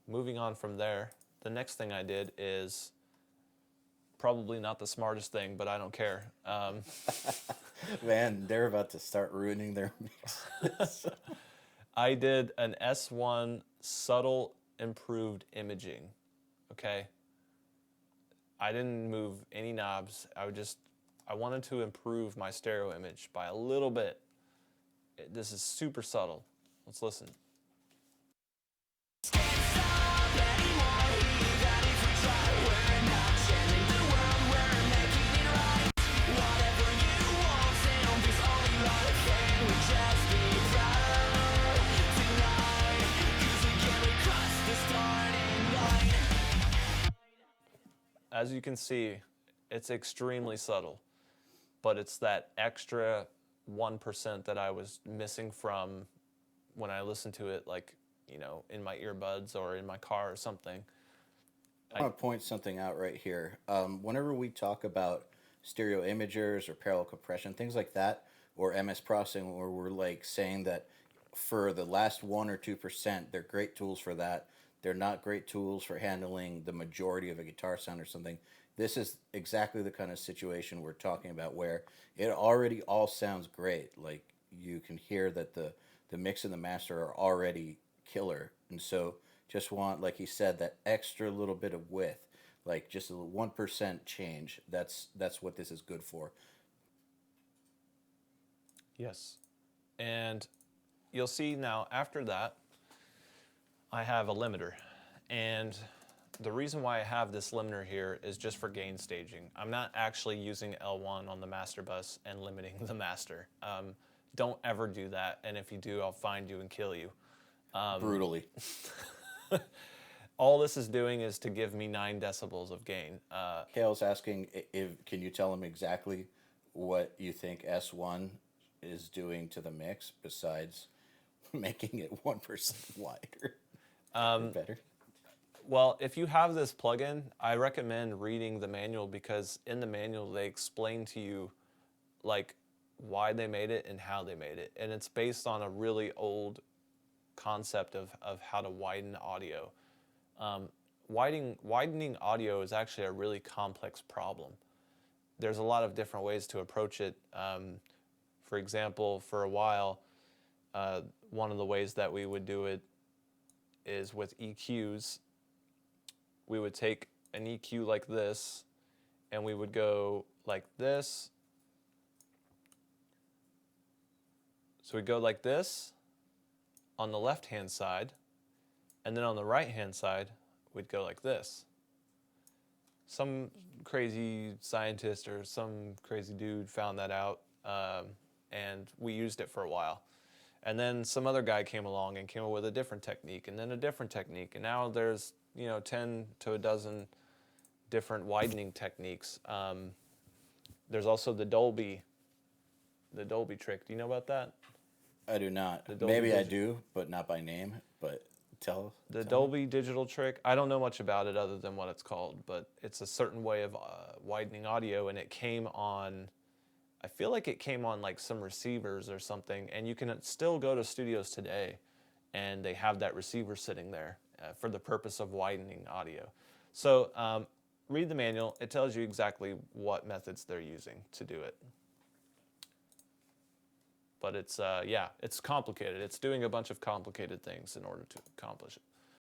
moving on from there, the next thing I did is probably not the smartest thing, but I don't care. Man, they're about to start ruining their mix. I did an S1 subtle improved imaging, okay? I didn't move any knobs. I wanted to improve my stereo image by a little bit. This is super subtle. Let's listen. As you can see, it's extremely subtle, but it's that extra 1% that I was missing from when I listened to it, like, you know, in my earbuds or in my car or something. I want to point something out right here. Whenever we talk about stereo imagers or parallel compression, things like that, or MS processing, where we're like saying that for the last 1 or 2%, they're great tools for that. They're not great tools for handling the majority of a guitar sound or something. This is exactly the kind of situation we're talking about where it already all sounds great. Like you can hear that the mix and the master are already killer. And so just want, like he said, that extra little bit of width, like just a 1% change. That's what this is good for. Yes. And you'll see now after that, I have a limiter. And the reason why I have this limiter here is just for gain staging. I'm not actually using L1 on the master bus and limiting the master. Don't ever do that. And if you do, I'll find you and kill you. Brutally. All this is doing is to give me 9 decibels of gain. Kale's asking if can you tell him exactly what you think S1 is doing to the mix besides making it 1% wider or better. Well, if you have this plugin, I recommend reading the manual because in the manual they explain to you like why they made it and how they made it. And it's based on a really old concept of how to widen audio. Widening audio is actually a really complex problem. There's a lot of different ways to approach it. For example, for a while, one of the ways that we would do it is with EQs. We would take an EQ like this, and we would go like this. So we go like this on the left-hand side, and then on the right-hand side, we'd go like this. Some crazy scientist or some crazy dude found that out, and we used it for a while. And then some other guy came along and came up with a different technique, and then a different technique, and now there's 10 to a dozen different widening techniques. There's also the Dolby trick. Do you know about that? I do not. Maybe I do, but not by name. But tell Dolby digital trick. I don't know much about it other than what it's called, but it's a certain way of widening audio, and it came on. I feel like it came on like some receivers or something, and you can still go to studios today, and they have that receiver sitting there for the purpose of widening audio. So read the manual. It tells you exactly what methods they're using to do it. But it's, it's complicated. It's doing a bunch of complicated things in order to accomplish it.